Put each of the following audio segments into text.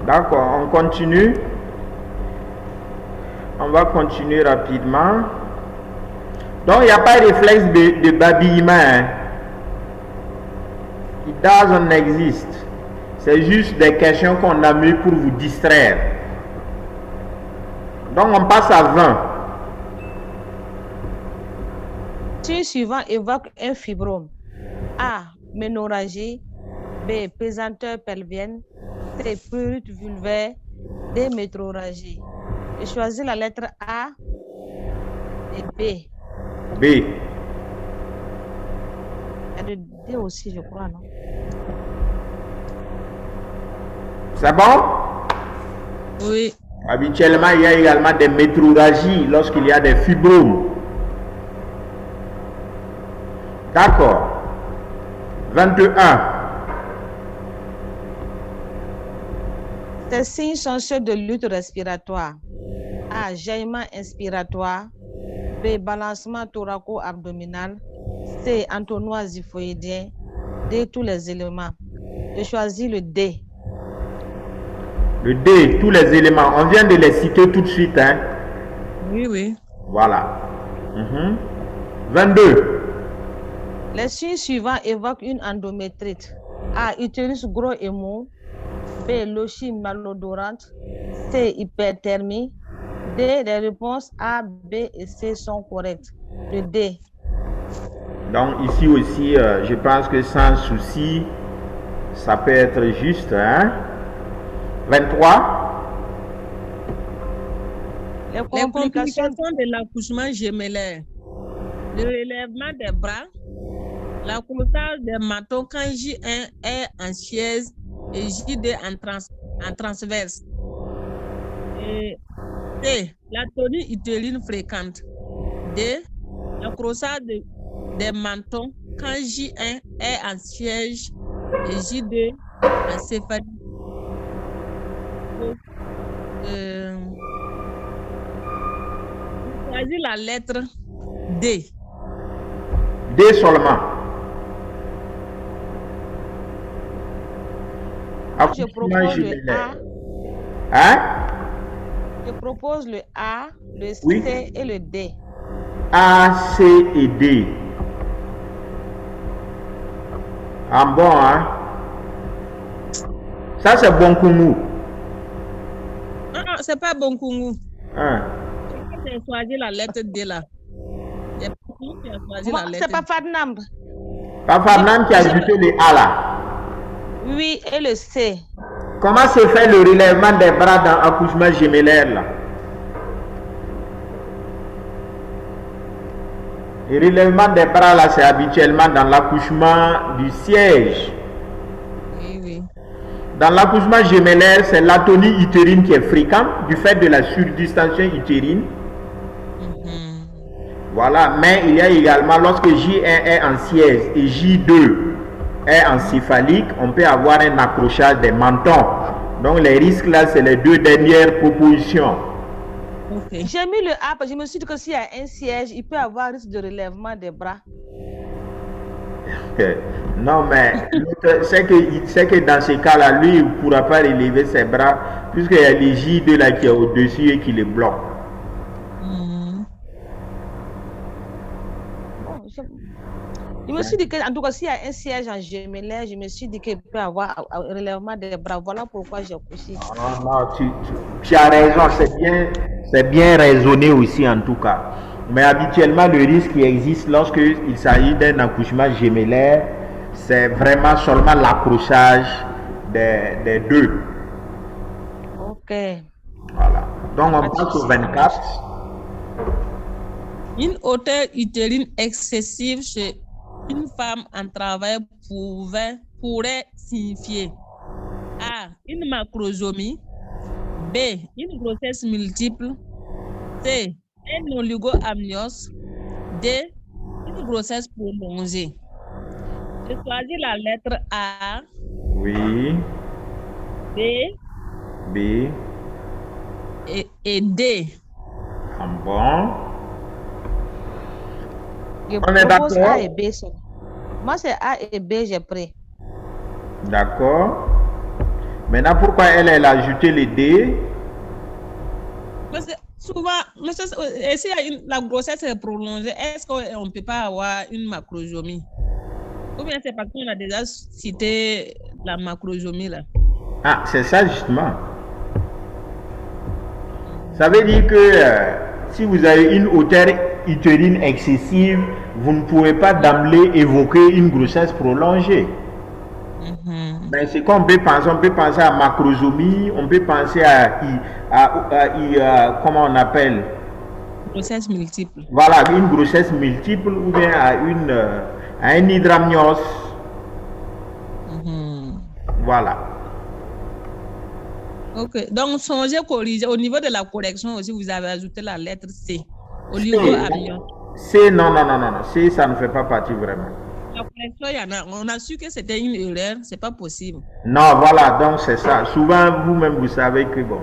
D'accord, on continue. On va continuer rapidement. Donc, il n'y a pas de réflexe de babillement. Hein. It doesn't exist. C'est juste des questions qu'on a mis pour vous distraire. Donc, on passe à 20. Si suivant évoque un fibrome. A. Ménorrhagie. B. Pesanteur pelvienne. C. Prurite vulvaire. D. Métrorragie. Je choisis la lettre A et B. B. Il y a de D aussi, je crois, non? C'est bon? Oui. Habituellement, il y a également des métrorragies lorsqu'il y a des fibromes. D'accord. 21. Ces signes sont ceux de lutte respiratoire. A. Jaillement inspiratoire. B. Balancement thoraco-abdominal. C. Entonnoir xiphoïdien. D. Tous les éléments. Je choisis le D. Le D, tous les éléments. On vient de les citer tout de suite. Hein? Oui, oui. Voilà. 22. Les signes suivants évoquent une endométrite. A. Utérus gros et mou. B. Lochie malodorante. C. Hyperthermie. D. Les réponses A, B et C sont correctes. Le D. Donc ici aussi, je pense que sans souci, ça peut être juste. Hein? 23. Les complications de l'accouchement gémellaire. Le relèvement des bras. L'accrochage des matons quand J1 est en chaise et J2 en transverse. Et C. La tonue utérine fréquente. D. L'accrochage des mentons quand J1 est en siège et J2 en céphalie. Choisis la lettre D. D seulement. Je propose le A. Hein? Je propose le A, le C Oui. et le D. A, C et D. Ah bon, hein? Ça, c'est bon Kungu. Non, c'est pas bon Kungu. Hein? J'ai choisi la lettre D là. C'est pas Fadnam. Pas Fadnam qui a ajouté le A là. Oui, et le C. Comment se fait le relèvement des bras dans l'accouchement gémellaire là? Le relèvement des bras là, c'est habituellement dans l'accouchement du siège. Oui, oui. Dans l'accouchement gémellaire, c'est l'atonie utérine qui est fréquente du fait de la surdistension utérine. Voilà, mais il y a également lorsque J1 est en siège et J2 est en céphalique, on peut avoir un accrochage des mentons. Donc les risques là, c'est les deux dernières propositions. Okay. J'ai mis le A parce que je me suis dit que s'il y a un siège, il peut avoir risque de relèvement des bras. Non, mais c'est que dans ce cas-là, lui, il ne pourra pas relever ses bras puisqu'il y a les J2 là qui est au-dessus et qui les bloquent. Je me suis dit qu'en tout cas, s'il y a un siège en gemellaire, je me suis dit qu'il peut avoir un relèvement des bras. Voilà pourquoi j'ai couché. Non, tu as raison, c'est bien raisonné aussi en tout cas. Mais habituellement, le risque qui existe lorsqu'il s'agit d'un accouchement gemellaire, c'est vraiment seulement l'accrochage des deux. Ok. Voilà. Donc, on passe au 24. Une hauteur utérine excessive chez une femme en travail pourrait signifier A. Une macrosomie. B. Une grossesse multiple. C. Un oligoamnios. D. Une grossesse prolongée. Je choisis la lettre A. Oui. B. B. Et D. Ah bon. Je propose A et B. Moi, c'est A et B, j'ai pris. D'accord. Maintenant, pourquoi elle a ajouté les D? Souvent, et si la grossesse est prolongée, est-ce qu'on ne peut pas avoir une macrosomie? Ou bien c'est parce qu'on a déjà cité la macrosomie là? Ah, c'est ça justement. Ça veut dire que si vous avez une hauteur utérine excessive, vous ne pouvez pas d'emblée évoquer une grossesse prolongée. Mais c'est qu'on peut penser à macrosomie, on peut penser à comment on appelle? Grossesse multiple. Voilà, une grossesse multiple ou bien à un hydramnios. Voilà. Ok, donc songez corriger. Au niveau de la correction aussi, vous avez ajouté la lettre C. Au niveau avion. C, non. C, ça ne fait pas partie vraiment. La correction, il y en a. On a su que c'était une erreur, c'est pas possible. Non, voilà, donc c'est ça. Souvent, vous-même, vous savez que bon,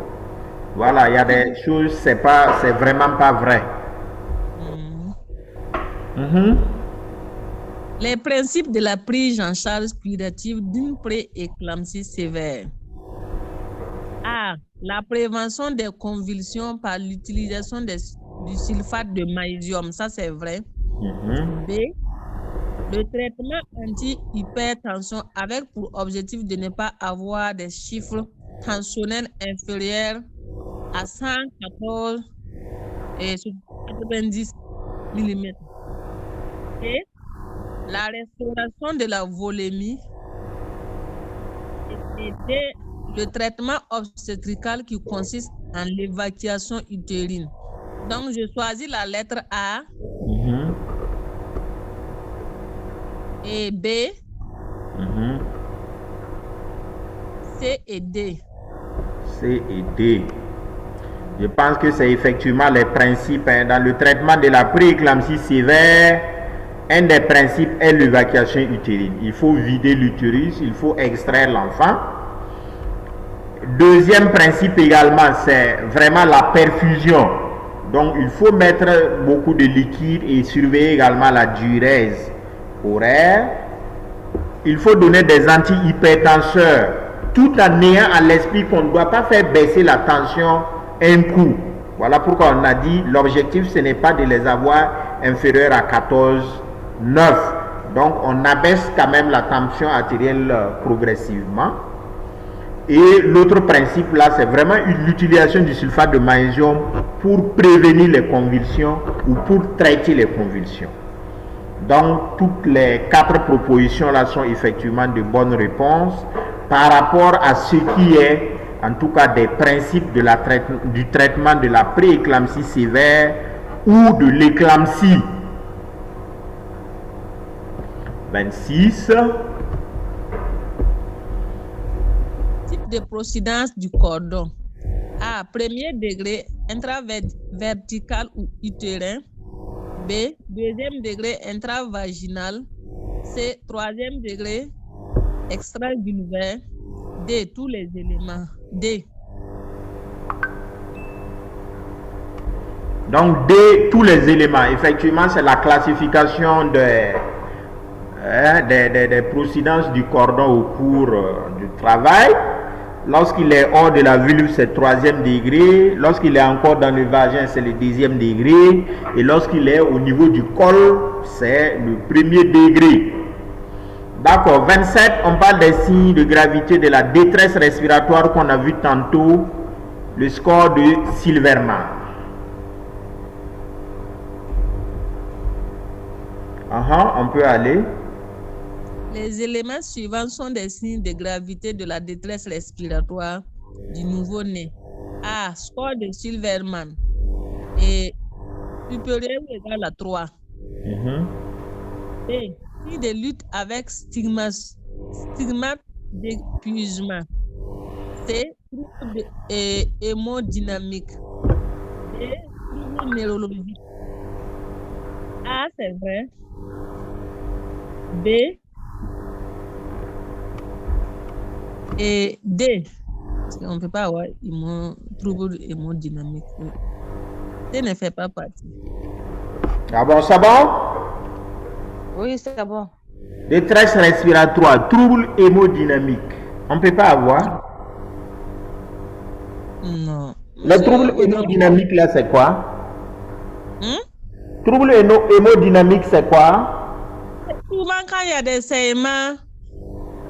voilà, il y a des choses, c'est vraiment pas vrai. Les principes de la prise en charge curative d'une prééclampsie sévère. A. La prévention des convulsions par l'utilisation du sulfate de magnésium, ça c'est vrai. B. Le traitement anti-hypertension avec pour objectif de ne pas avoir des chiffres tensionnels inférieurs à 114 et 90 mm. Et la restauration de la volémie. Et D. Le traitement obstétrical qui consiste en l'évacuation utérine. Donc, je choisis la lettre A. Et B, C et D. C et D. Je pense que c'est effectivement les principes. Dans le traitement de la prééclampsie sévère, un des principes est l'évacuation utérine. Il faut vider l'utérus, il faut extraire l'enfant. Deuxième principe également, c'est vraiment la perfusion. Donc, il faut mettre beaucoup de liquide et surveiller également la diurèse horaire. Il faut donner des antihypertenseurs tout en ayant à l'esprit qu'on ne doit pas faire baisser la tension un coup. Voilà pourquoi on a dit l'objectif ce n'est pas de les avoir inférieurs à 14,9. Donc on abaisse quand même la tension artérielle progressivement. Et l'autre principe là, c'est vraiment l'utilisation du sulfate de magnésium pour prévenir les convulsions ou pour traiter les convulsions. Donc, toutes les 4 propositions là sont effectivement de bonnes réponses par rapport à ce qui est, en tout cas, des principes de du traitement de la prééclampsie sévère ou de l'éclampsie. 26. Type de procédance du cordon. A. Premier degré intravertical ou utérin. B. Deuxième degré intravaginal. C. Troisième degré extravulvaire. D. Tous les éléments. D. Donc, D. Tous les éléments. Effectivement, c'est la classification des procédances du cordon au cours du travail. Lorsqu'il est hors de la vulve, c'est 3e degré. Lorsqu'il est encore dans le vagin, c'est le 2e degré. Et lorsqu'il est au niveau du col, c'est le 1er degré. D'accord. 27, on parle des signes de gravité de la détresse respiratoire qu'on a vu tantôt. Le score de Silverman. On peut aller. Les éléments suivants sont des signes de gravité de la détresse respiratoire du nouveau-né. A. Score de Silverman est supérieur ou égal à 3. B. Signe de lutte avec stigmate d'épuisement. C. Trouble hémodynamique. D. Trouble neurologique. A. C'est vrai. B. Et D, parce qu'on ne peut pas avoir trouble hémodynamique. D ne fait pas partie. Ah bon, c'est bon? Oui, c'est bon. Détresse respiratoire, trouble hémodynamique. On ne peut pas avoir? Non. Le trouble hémodynamique, là, c'est quoi? Trouble hémodynamique, c'est quoi? Souvent, quand il y a des saignements,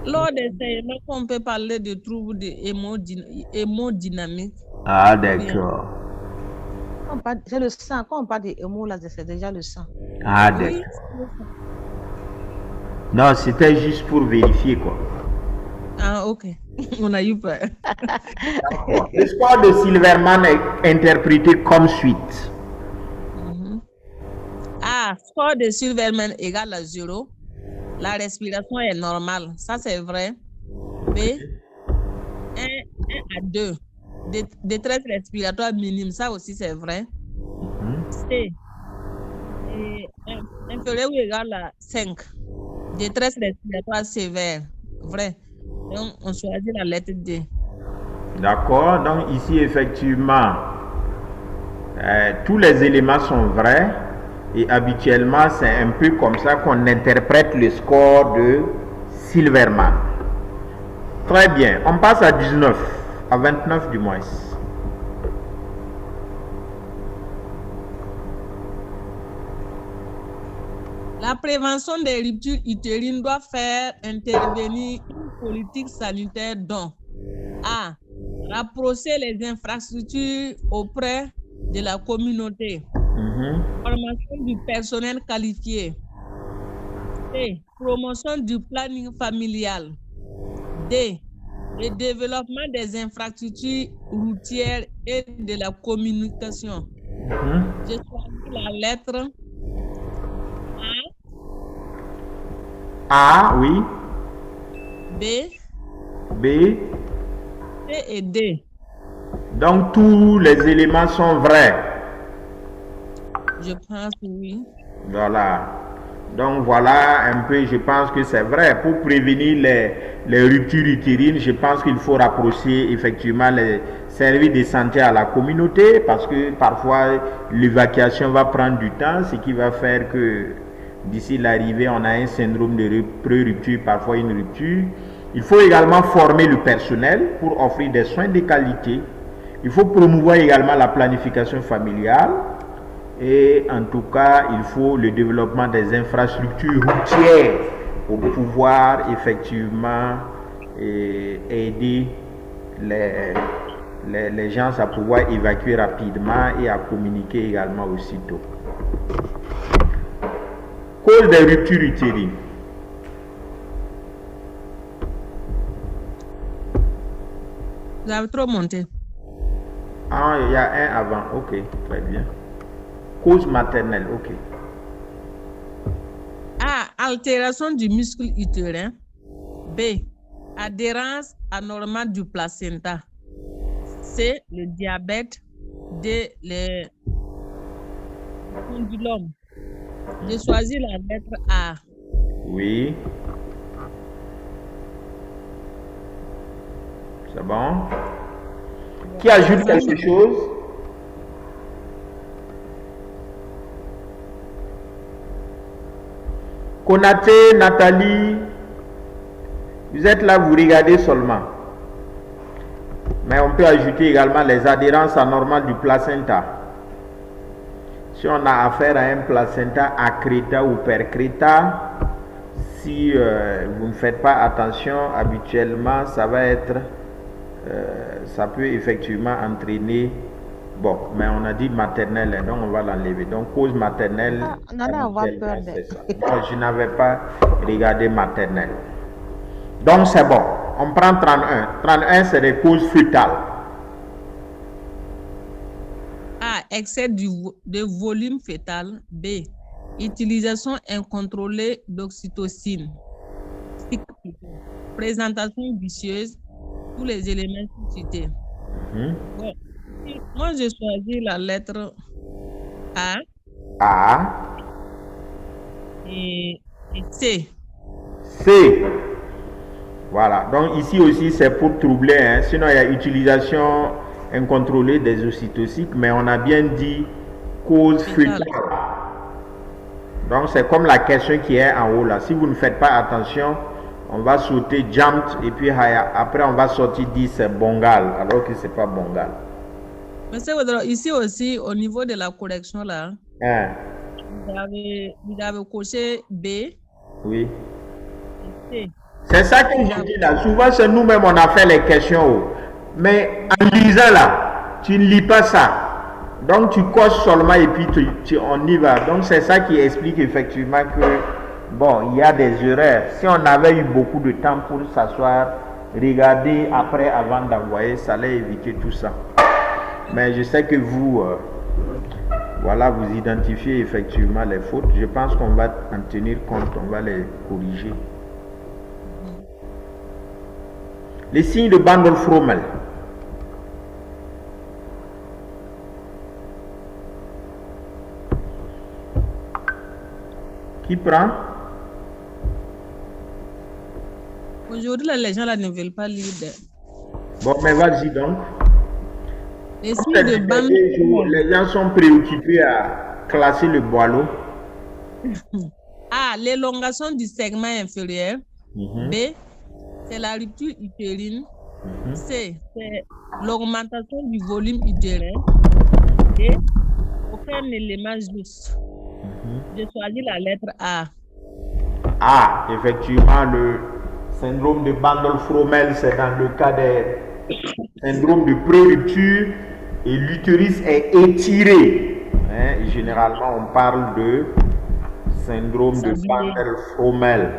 lors des saignements, on peut parler de troubles hémodynamiques. Ah, d'accord. C'est le sang. Quand on parle d'hémo, là, c'est déjà le sang. Ah, d'accord. Oui. Non, c'était juste pour vérifier, quoi. Ah, ok. On a eu peur. Le score de Silverman est interprété comme suite. A, score de Silverman égale à 0. La respiration est normale. Ça, c'est vrai. B, 1 à 2. Détresse respiratoire minime. Ça aussi, c'est vrai. C, inférieur ou égal à 5. Détresse respiratoire sévère. Vrai. Donc, on choisit la lettre D. D'accord. Donc, ici, effectivement, tous les éléments sont vrais. Et habituellement, c'est un peu comme ça qu'on interprète le score de Silverman. Très bien. On passe à 19, à 29 du moins. La prévention des ruptures utérines doit faire intervenir une politique sanitaire dont A. Rapprocher les infrastructures auprès de la communauté. Formation du personnel qualifié. C. Promotion du planning familial. D. Le développement des infrastructures routières et de la communication. Je choisis la lettre A, oui. B, B. C et D. Donc, tous les éléments sont vrais. Je pense oui. Voilà. Donc, voilà un peu, je pense que c'est vrai. Pour prévenir les ruptures utérines, je pense qu'il faut rapprocher effectivement les services de santé à la communauté parce que parfois, l'évacuation va prendre du temps, ce qui va faire que d'ici l'arrivée, on a un syndrome de pré-rupture, parfois une rupture. Il faut également former le personnel pour offrir des soins de qualité. Il faut promouvoir également la planification familiale. Et en tout cas, il faut le développement des infrastructures routières pour pouvoir effectivement aider les gens à pouvoir évacuer rapidement et à communiquer également aussitôt. Cause des ruptures utérines. Vous avez trop monté. Ah, il y a un avant. Ok, très bien. Cause maternelle, ok. A. Altération du muscle utérin. B. Adhérence anormale du placenta. C. Le diabète. D. Le condylome. J'ai choisi la lettre A. Oui. C'est bon. Qui ajoute quelque chose? Konaté, Nathalie, vous êtes là, vous regardez seulement. Mais on peut ajouter également les adhérences anormales du placenta. Si on a affaire à un placenta accreta ou percreta, si vous ne faites pas attention, habituellement, ça va être, ça peut effectivement entraîner. Bon, mais on a dit maternelle, hein, donc on va l'enlever. Donc, cause maternelle. On en a avoir peur Moi, je n'avais pas regardé maternelle. Donc, c'est bon. On prend 31. 31, c'est des causes fœtales. A. Excès de volume fœtal. B. Utilisation incontrôlée d'oxytocine. Présentation vicieuse. Tous les éléments cités. Bon. Moi, j'ai choisi la lettre A. A. Et C. C. Voilà. Donc, ici aussi, c'est pour troubler. Hein. Sinon, il y a utilisation incontrôlée des ocytociques, mais on a bien dit cause fœtale. Donc, c'est comme la question qui est en haut là. Si vous ne faites pas attention, on va sauter jumped et puis après, on va sortir dire c'est bongal, alors que c'est pas bongal. Monsieur Ouedraogo, ici aussi, au niveau de la correction, là, Hein? vous avez coché B Oui. et C. C'est ça que je dis là. Souvent, c'est nous-mêmes, on a fait les questions. Mais en lisant là, tu ne lis pas ça. Donc, tu coches seulement et puis on y va. Donc, c'est ça qui explique effectivement que, bon, il y a des erreurs. Si on avait eu beaucoup de temps pour s'asseoir, regarder après, avant d'envoyer, ça allait éviter tout ça. Mais je sais que vous, voilà, vous identifiez effectivement les fautes. Je pense qu'on va en tenir compte, on va les corriger. Les signes de Bandolf-Frommel. Qui prend? Aujourd'hui, là, les gens là, ne veulent pas lire. Bon, mais vas-y donc. Les signes de Bandolf-Frommel. Les gens sont préoccupés à classer le boileau. A. L'élongation du segment inférieur. Mhm. B. C'est la rupture utérine. C. C'est l'augmentation du volume utérin. D. Aucun élément juste. Je choisis la lettre A. Ah, effectivement, le syndrome de Bandolf-Frommel, c'est dans le cas des syndromes de pré-rupture et l'utérus est étiré. Hein, et généralement, on parle de syndrome de Bandolf-Frommel.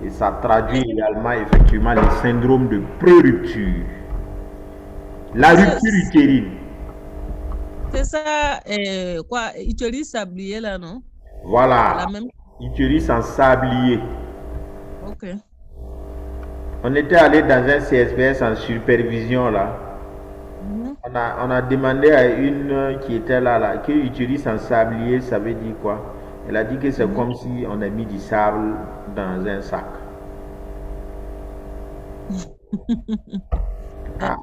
Et ça traduit également effectivement le syndrome de pré-rupture. La rupture utérine. C'est ça, quoi, utérus sablier là, non? Voilà. La même. Utérus en sablier. Ok. On était allé dans un CSPS en supervision là. On a demandé à une qui était là que utérus en sablier, ça veut dire quoi? Elle a dit que c'est comme si on a mis du sable dans un sac.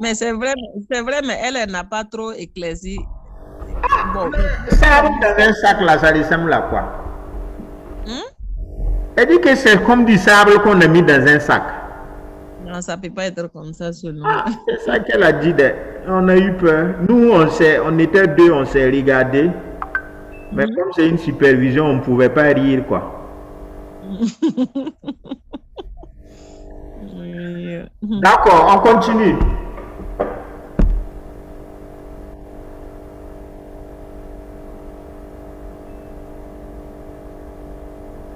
Mais c'est vrai, mais elle n'a pas trop éclairci. Bon. Sable dans un sac là, ça ressemble à quoi? Elle dit que c'est comme du sable qu'on a mis dans un sac. Non, ça ne peut pas être comme ça seulement. C'est ça qu'elle a dit. On a eu peur. Nous, on était deux, on s'est regardé. Mais comme c'est une supervision, on ne pouvait pas rire, quoi. D'accord, on continue.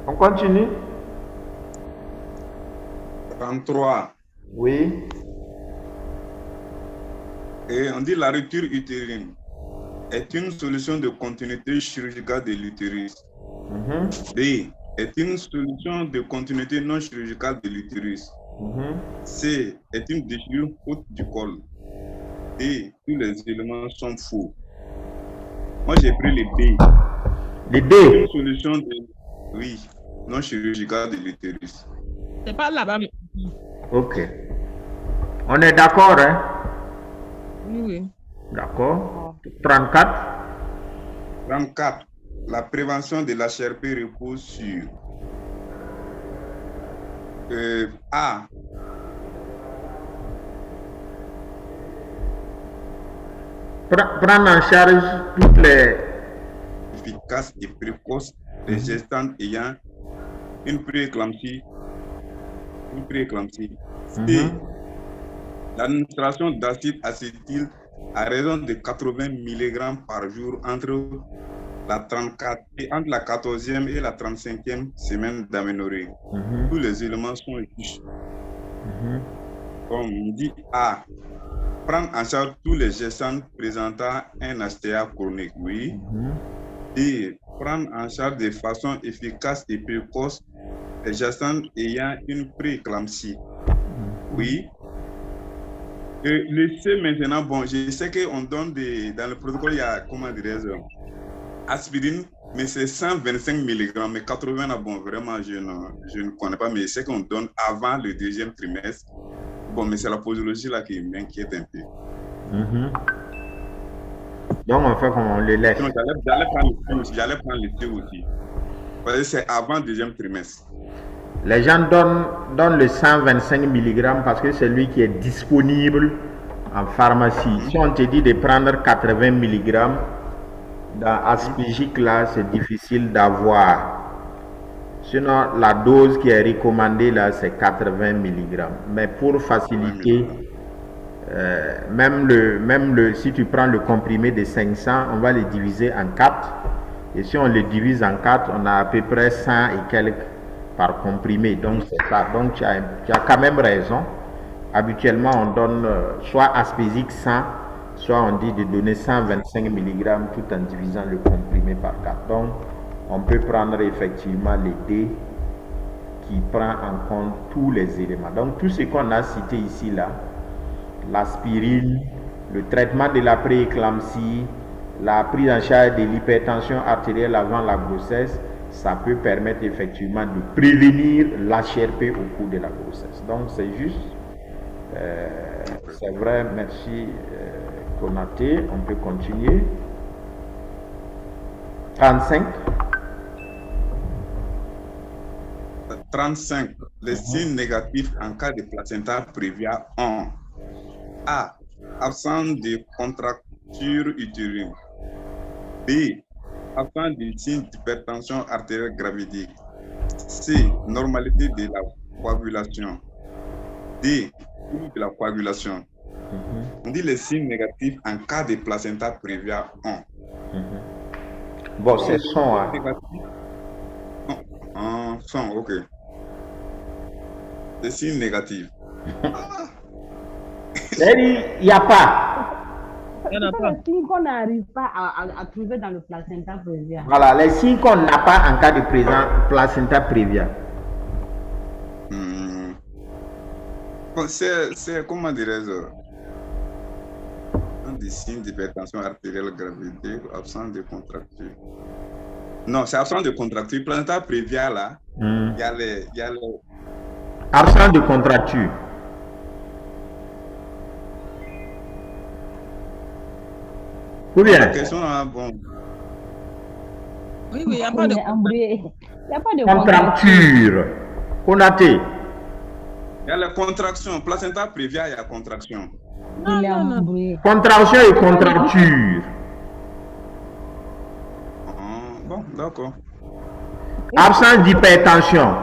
On continue. 33. Oui. Et on dit la rupture utérine est une solution de continuité chirurgicale de l'utérus. B est une solution de continuité non chirurgicale de l'utérus. C est une déchirure haute du col. D, tous les éléments sont faux. Moi, j'ai pris les B. Les D. Une solution non chirurgicale de l'utérus. C'est pas là-bas. Ok. On est d'accord, hein? Oui. D'accord. 34. 34. La prévention de l'HRP repose sur A. Prendre en charge toutes les efficaces et précoces des gestantes ayant une prééclampsie. C. L'administration d'acide acétyl à raison de 80 mg par jour entre la 14e et la 35e semaine d'aménorrhée. Tous les éléments sont riches. Comme on dit A, prendre en charge tous les gestantes présentant un HTA chronique, oui. D, prendre en charge de façon efficace et précoce les gestantes ayant une prééclampsie, oui. Le C maintenant, bon, je sais qu'on donne dans le protocole, il y a, comment dirais-je, aspirine, mais c'est 125 mg, mais 80, là, bon, vraiment, je ne connais pas, mais c'est qu'on donne avant le deuxième trimestre. Bon, mais c'est la posologie là qui m'inquiète un peu. Donc, on fait comme on le laisse. J'allais prendre le C aussi. Parce que c'est avant le deuxième trimestre. Les gens donnent le 125 mg parce que c'est lui qui est disponible en pharmacie. Si on te dit de prendre 80 mg, dans Aspigic, là, c'est difficile d'avoir. Sinon, la dose qui est recommandée, là, c'est 80 mg. Mais pour faciliter, si tu prends le comprimé de 500, on va le diviser en 4. Et si on le divise en 4, on a à peu près 100 et quelques par comprimé. Donc, c'est ça. Donc, tu as quand même raison. Habituellement, on donne soit Aspigic 100, soit on dit de donner 125 mg tout en divisant le comprimé par 4. Donc, on peut prendre effectivement les D qui prend en compte tous les éléments. Donc, tout ce qu'on a cité ici, là, l'aspirine, le traitement de la prééclampsie, la prise en charge de l'hypertension artérielle avant la grossesse, ça peut permettre effectivement de prévenir l'HRP au cours de la grossesse. Donc, c'est juste, c'est vrai, merci Konaté, on peut continuer. 35. 35. Les signes négatifs en cas de placenta prévia ont A. Absence de contracture utérine. B. Absence de signes d'hypertension artérielle gravidique. C. Normalité de la coagulation. D. Trouble de la coagulation. On dit les signes négatifs en cas de placenta prévia ont. Bon, c'est son. Hein. Son, ok. Les signes négatifs. Il n'y a pas. Il n'y en a pas. Les signes qu'on n'arrive pas à trouver dans le placenta prévia. Voilà, les signes qu'on n'a pas en cas de placenta prévia. C'est comment dirais-je, des signes d'hypertension artérielle gravidique, absence de contracture. Non, c'est absence de contracture. Placenta prévia là, il y a les... Absence de contracture. Ou bien? La question là, bon. Oui, il n'y a pas de contracture. Konaté. Il y a la contraction. Placenta prévia, il y a contraction. Non. Contraction et contracture. Bon, d'accord. Absence d'hypertension.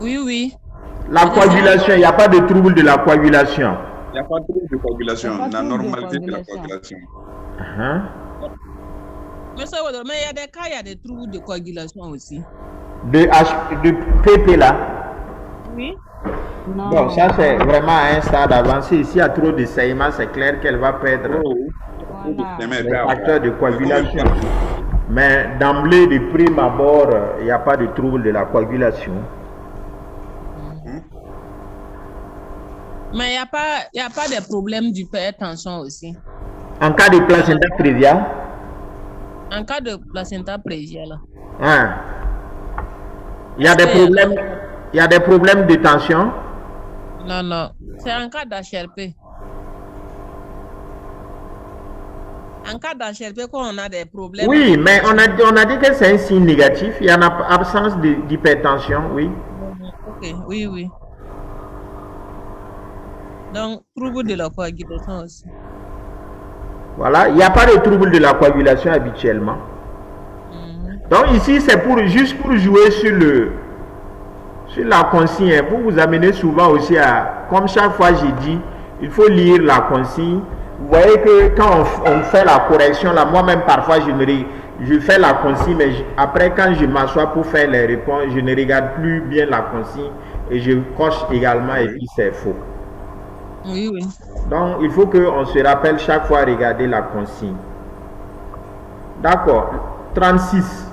Oui. La coagulation, il n'y a pas de trouble de la coagulation. Il n'y a pas de trouble de coagulation. La normalité de la coagulation. Mais il y a des cas, il y a des troubles de coagulation aussi. De PP là. Oui. Non. Bon, ça c'est vraiment à un stade avancé. S'il y a trop de saignement, c'est clair qu'elle va perdre les facteurs de coagulation. Mais d'emblée, de prime abord, il n'y a pas de trouble de la coagulation. Mais il n'y a pas de problème d'hypertension aussi. En cas de placenta prévia? En cas de placenta prévia, là. Hein? Il y a des problèmes de tension? Non. C'est en cas d'HRP. En cas d'HRP, quand on a des problèmes... Oui, mais on a dit que c'est un signe négatif. Il y en a absence d'hypertension, oui. Ok, oui. Donc, trouble de la coagulation aussi. Voilà, il n'y a pas de trouble de la coagulation habituellement. Donc ici, c'est juste pour jouer sur la consigne, pour vous amener souvent aussi à, comme chaque fois j'ai dit, il faut lire la consigne. Vous voyez que quand on fait la correction, là, moi-même parfois je fais la consigne, mais après quand je m'assois pour faire les réponses, je ne regarde plus bien la consigne et je coche également et puis c'est faux. Oui. Donc il faut qu'on se rappelle chaque fois regarder la consigne. D'accord. 36.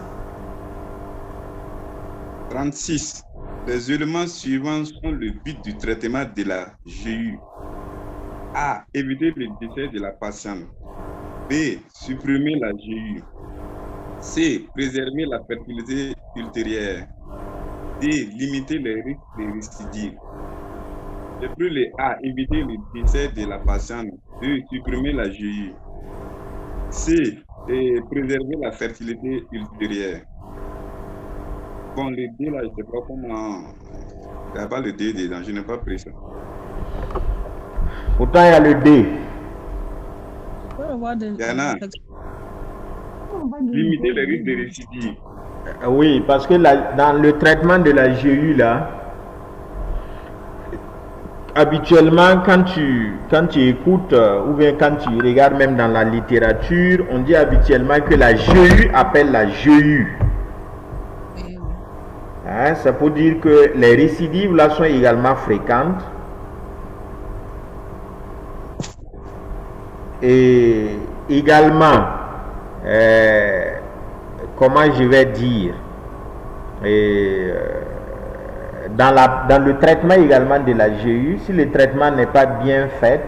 36. Les éléments suivants sont le but du traitement de la GU. A. Éviter le décès de la patiente. B. Supprimer la GU. C. Préserver la fertilité ultérieure. D. Limiter les risques de récidive. De plus, les A. Éviter le décès de la patiente. B. Supprimer la GU. C. Préserver la fertilité ultérieure. Bon, le D là, je ne sais pas comment. Il n'y a pas le D dedans, je n'ai pas pris ça. Pourtant, il y a le D. Il y en a. Limiter les risques de récidive. Oui, parce que dans le traitement de la GU, là, habituellement, quand tu écoutes ou bien quand tu regardes même dans la littérature, on dit habituellement que la GU appelle la GU. Hein, ça peut dire que les récidives là sont également fréquentes. Et également, comment je vais dire, dans le traitement également de la GU, si le traitement n'est pas bien fait,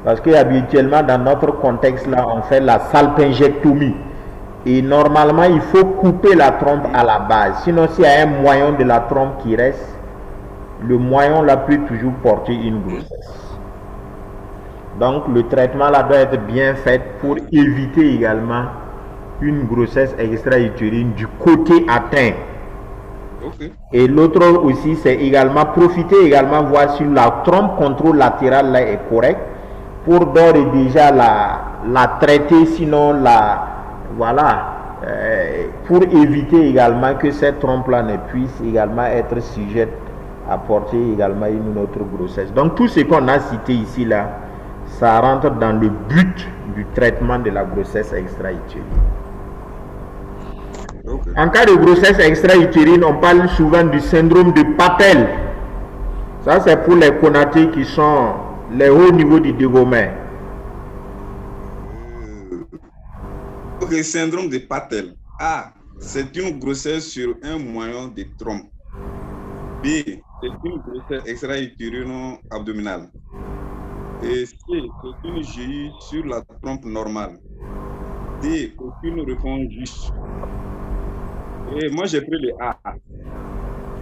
parce que habituellement dans notre contexte là, on fait la salpingectomie. Et normalement, il faut couper la trompe à la base. Sinon, s'il y a un moyon de la trompe qui reste, le moyon là peut toujours porter une grossesse. Donc, le traitement là doit être bien fait pour éviter également une grossesse extra-utérine du côté atteint. Okay. Et l'autre aussi, c'est également profiter également voir si la trompe contrôle-latérale là est correcte pour d'ores et déjà la traiter, sinon pour éviter également que cette trompe là ne puisse également être sujette à porter également une autre grossesse. Donc tout ce qu'on a cité ici là, ça rentre dans le but du traitement de la grossesse extra-utérine. Okay. En cas de grossesse extra-utérine, on parle souvent du syndrome de Patel. Ça, c'est pour les conatés qui sont les hauts niveaux du dégommé. Ok, syndrome de Patel. A. C'est une grossesse sur un moyen de trompe. B. C'est une grossesse extra-utérine abdominale. Et C. C'est une GI sur la trompe normale. D. Aucune réponse juste. Et moi, j'ai pris le A.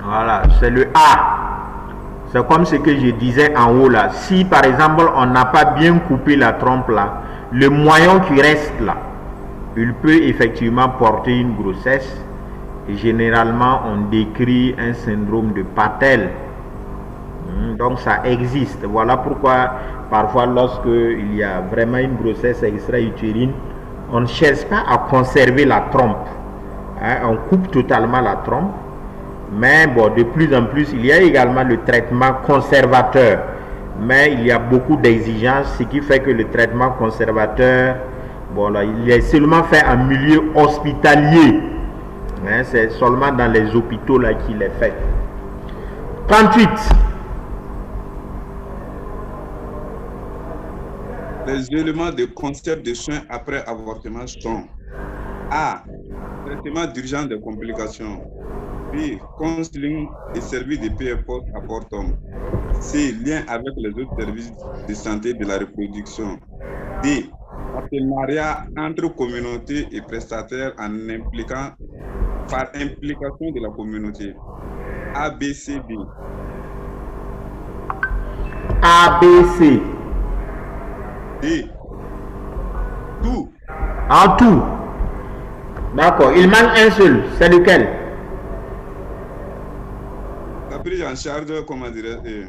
Voilà, c'est le A. C'est comme ce que je disais en haut là. Si par exemple, on n'a pas bien coupé la trompe là, le moyen qui reste là, il peut effectivement porter une grossesse. Et généralement, on décrit un syndrome de Patel. Donc, ça existe. Voilà pourquoi, parfois, lorsqu'il y a vraiment une grossesse extra-utérine, on ne cherche pas à conserver la trompe. Hein, on coupe totalement la trompe. Mais bon, de plus en plus, il y a également le traitement conservateur. Mais il y a beaucoup d'exigences, ce qui fait que le traitement conservateur, bon, là, il est seulement fait en milieu hospitalier. Hein, c'est seulement dans les hôpitaux là qu'il est fait. 38. Les éléments de concept de soins après avortement sont A. Traitement d'urgence des complications. B. Counseling et services de PF post-avortum. C. Lien avec les autres services de santé de la reproduction. D. Partenariat entre communautés et prestataires par implication de la communauté. A, B, C, D. A, B, C. D. Tout. En tout. D'accord. Il manque un seul. C'est lequel? La prise en charge, comment dirais-je?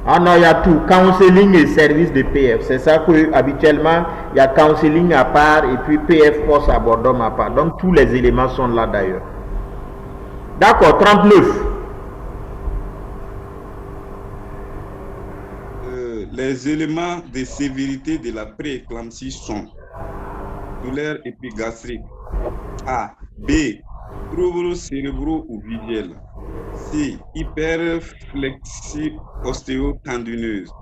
Ah non, il y a tout. Counseling et service de PF. C'est ça que habituellement, il y a counseling à part et puis PF post-avortum à part. Donc tous les éléments sont là d'ailleurs. D'accord, 39. Les éléments de sévérité de la prééclampsie sont douleur épigastrique. A. B. Troubles cérébraux ou visuels. C. Hyperflexie ostéotendineuse.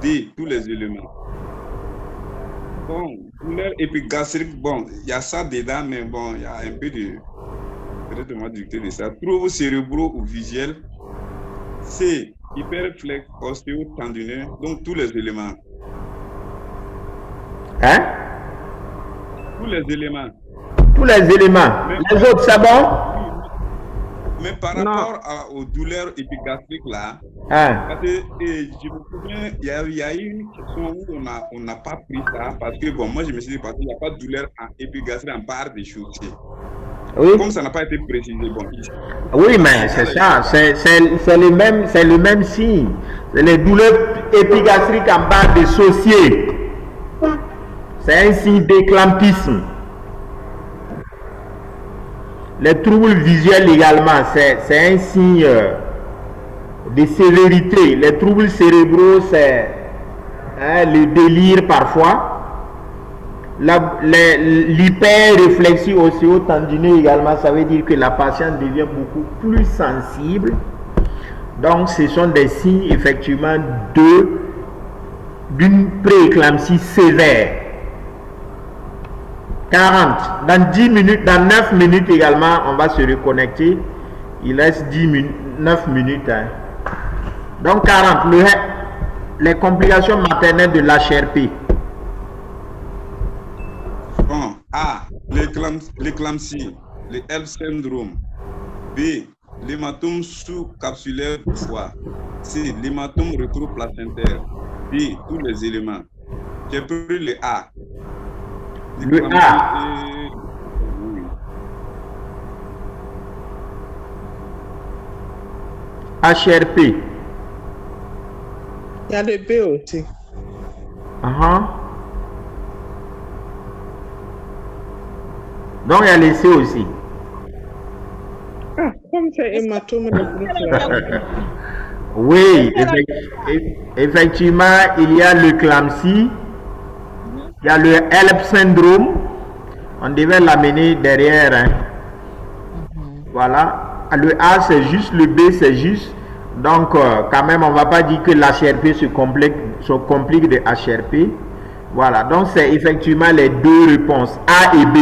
D. Tous les éléments. Bon, douleur épigastrique, bon, il y a ça dedans, mais bon, il y a un peu de... Peut-être moi dicter de ça. Troubles cérébraux ou visuels. C. Hyperflex ostéotendineux, donc tous les éléments. Hein? Tous les éléments. Tous les éléments. Mais les autres, c'est bon? Mais par rapport aux douleurs épigastriques là, Hein? parce que je me souviens, il y a eu une question où on n'a pas pris ça, parce que bon, moi je me suis dit, parce qu'il n'y a pas de douleur épigastrique en barre de chaussée. Oui. Comme ça n'a pas été précisé, bon. Oui, mais c'est ça, c'est le même signe. C'est les douleurs épigastriques en bas dissociées. C'est un signe d'éclamptisme. Les troubles visuels également, c'est un signe de sévérité. Les troubles cérébraux, c'est le délire parfois. L'hyperréflexie ostéotendineux également, ça veut dire que la patiente devient beaucoup plus sensible. Donc, ce sont des signes effectivement d'une prééclampsie sévère. 40. Dans 10 minutes, dans 9 minutes également, on va se reconnecter. Il reste 9 minutes. Hein. Donc 40. Les complications maternelles de l'HRP. Bon, A. L'éclampsie, le L syndrome. B. L'hématome sous-capsulaire du foie. C. L'hématome rétroplacentaire. D. Tous les éléments. J'ai pris le A. Le A. Oui. HRP. Il y a le B aussi. Donc il y a les C aussi. Ah, comme c'est hématome rétroplacentaire. Oui, effectivement, il y a l'éclampsie, il y a le HELLP syndrome. On devait l'amener derrière. Hein. Voilà. Le A, c'est juste, le B, c'est juste. Donc, quand même, on ne va pas dire que l'HRP se complique de HRP. Voilà. Donc, c'est effectivement les deux réponses, A et B.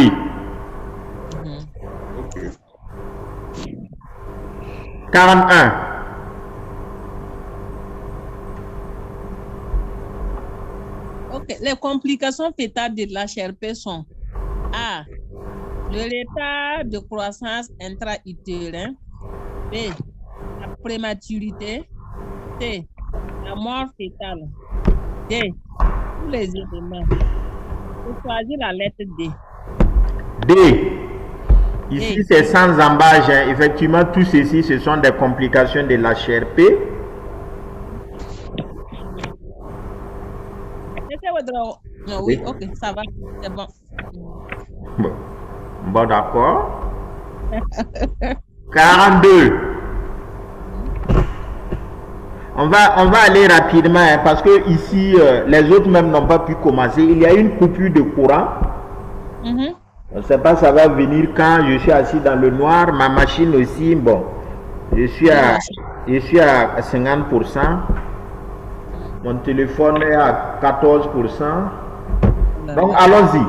Okay. 41. Ok, les complications fétales de l'HRP sont A. Le retard de croissance intra-utérin. B. La prématurité. C. La mort fétale. D. Tous les éléments. Vous choisissez la lettre D. D. Ici, c'est sans embâche. Hein. Effectivement, tout ceci, ce sont des complications de l'HRP. Oui, ok, ça va, c'est bon. Bon, d'accord. 42. On va aller rapidement hein, parce que ici, les autres même n'ont pas pu commencer. Il y a une coupure de courant. Je ne sais pas ça va venir quand je suis assis dans le noir. Ma machine aussi, bon, je suis à 50%. Mon téléphone est à 14%. Donc, allons-y.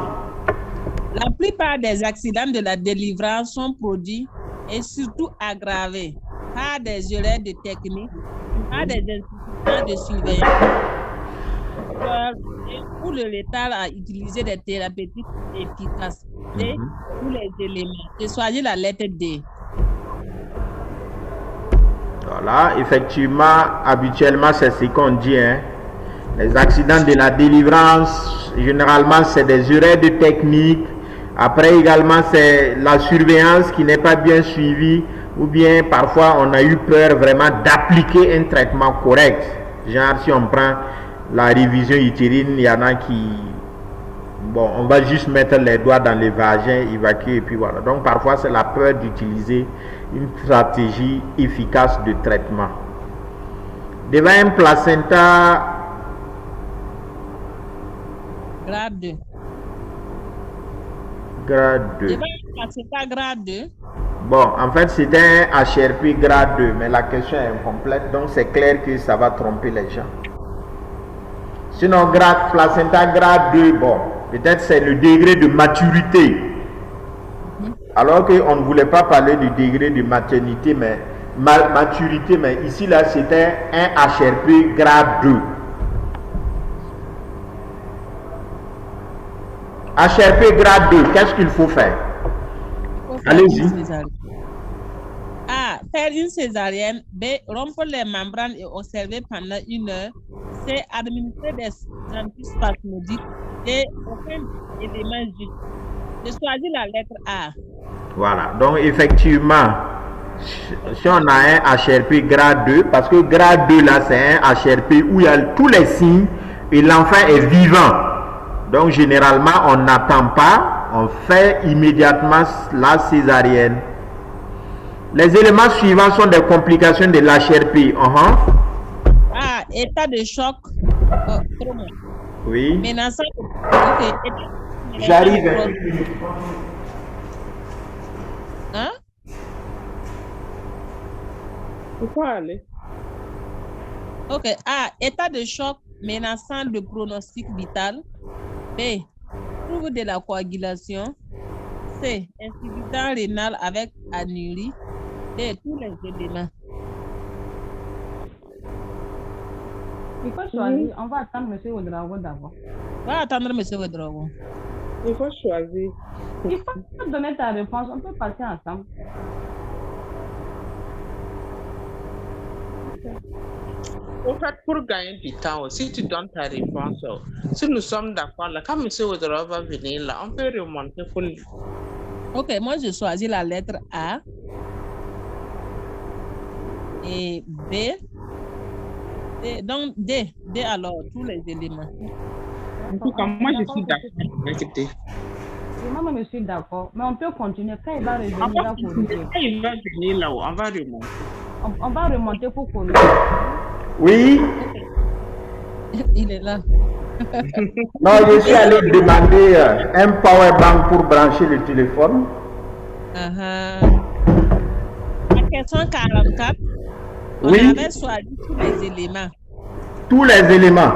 La plupart des accidents de la délivrance sont produits et surtout aggravés par des erreurs de technique, par des insuffisants de surveillance ou le retard à utiliser des thérapeutiques efficaces. D. Tous les éléments. Et choisissez la lettre D. Voilà, effectivement, habituellement, c'est ce qu'on dit. Hein. Les accidents de la délivrance, généralement, c'est des erreurs de technique. Après, également, c'est la surveillance qui n'est pas bien suivie. Ou bien, parfois, on a eu peur vraiment d'appliquer un traitement correct. Genre, si on prend la révision utérine, il y en a qui... Bon, on va juste mettre les doigts dans les vagins, évacuer, et puis voilà. Donc, parfois, c'est la peur d'utiliser une stratégie efficace de traitement. Devant un placenta... Grade 2. Grade 2. Devant un placenta grade 2. Bon, en fait, c'était un HRP grade 2, mais la question est incomplète, donc c'est clair que ça va tromper les gens. Sinon, placenta grade 2, bon, peut-être c'est le degré de maturité. Alors qu'on ne voulait pas parler du degré de maternité, mais maturité, mais ici, là, c'était un HRP grade 2. HRP grade 2, qu'est-ce qu'il faut faire? Allez-y. A. Faire une césarienne. B. Rompre les membranes et observer pendant 1 heure. C. Administrer des antispasmodiques. D. Aucun élément juste. Je choisis la lettre A. Voilà, donc effectivement, Si on a un HRP grade 2, parce que grade 2 là c'est un HRP où il y a tous les signes et l'enfant est vivant. Donc généralement on n'attend pas, on fait immédiatement la césarienne. Les éléments suivants sont des complications de l'HRP. Ah, état de choc. Trauma. Oui. Menaçant. Ok. J'arrive. Hein? Pourquoi aller? Ok. A. État de choc menaçant le pronostic vital. B. Trouble de la coagulation. C. Insuffisance rénale avec anurie. D. Tous les éléments. Il faut choisir. On va attendre M. Ouedraogo d'abord. On va attendre M. Ouedraogo. Il faut choisir. Il faut donner ta réponse. On peut passer ensemble. En fait, pour gagner du temps, si tu donnes ta réponse, si nous sommes d'accord, là, quand M. Ouedraogo va venir, là, on peut remonter pour lui. Ok, moi je choisis la lettre A. Et B. Donc D alors, tous les éléments. En tout cas, moi je suis d'accord. Moi, je suis d'accord. Mais on peut continuer. Quand il va revenir, Quand il va corriger. il va venir là-haut, on va remonter. On va remonter pour corriger. Oui. Il est là. Non, je suis allé demander un power bank pour brancher le téléphone. La question 44. On Oui. avait choisi tous les éléments. Tous les éléments.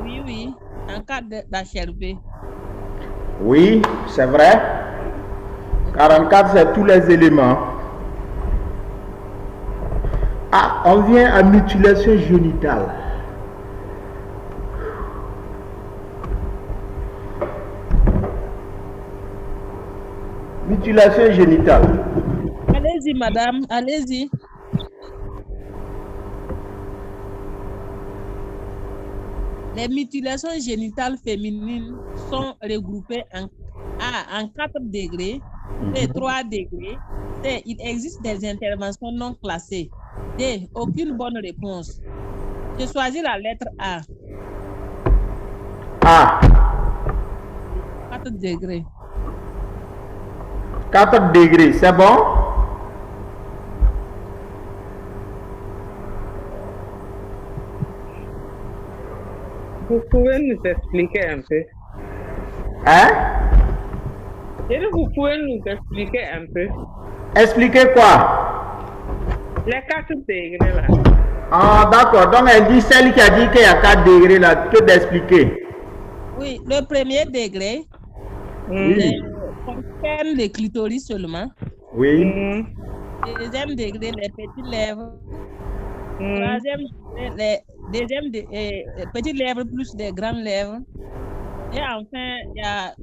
Oui, en cas d'HRP. Oui, c'est vrai. 44, c'est tous les éléments. Ah, on vient à mutilation génitale. Mutilation génitale. Allez-y, madame, allez-y. Les mutilations génitales féminines sont regroupées en 4 degrés, B, 3 degrés. C, il existe des interventions non classées. D, aucune bonne réponse. Je choisis la lettre A. A. 4 degrés. 4 degrés, c'est bon? Vous pouvez nous expliquer un peu? Hein? Et vous pouvez nous expliquer un peu? Expliquez quoi? Les 4 degrés là. Ah, d'accord. Donc, elle dit, celle qui a dit qu'il y a 4 degrés là, que d'expliquer. Oui, le premier degré concerne les clitoris seulement. Oui. Deuxième degré, les petites lèvres. Troisième degré, les petites lèvres plus les grandes lèvres. Et enfin, il y a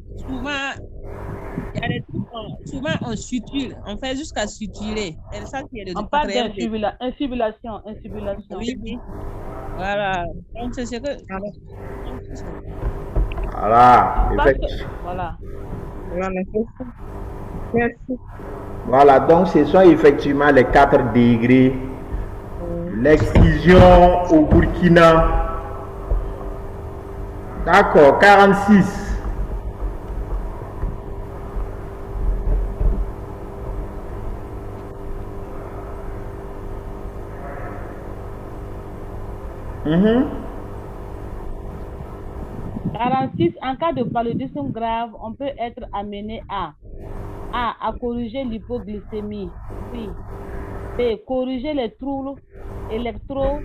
des trucs, souvent on suture, on fait jusqu'à suturer. Et ça, c'est le On parle quatrième degré. d'infibulation. Oui. Voilà. Donc, c'est ce que... Voilà. Voilà. Merci. Voilà, donc ce sont effectivement les 4 degrés. L'excision au Burkina. D'accord, 46. Mhm. 46, en cas de paludisme grave, on peut être amené à corriger l'hypoglycémie. Oui. B, corriger les troubles électrolytes.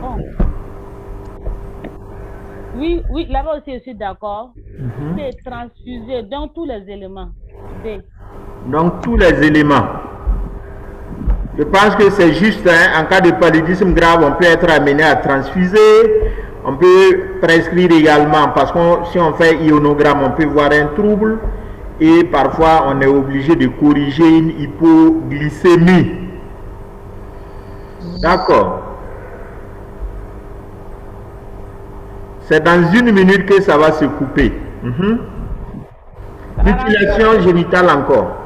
Bon. Oui, là-bas aussi, je suis d'accord. C'est transfuser dans tous les éléments. B. Donc tous les éléments. Je pense que c'est juste, hein, en cas de paludisme grave, on peut être amené à transfuser. On peut prescrire également, parce que si on fait ionogramme, on peut voir un trouble. Et parfois, on est obligé de corriger une hypoglycémie. D'accord. C'est dans 1 minute que ça va se couper. Mutilation génitale encore.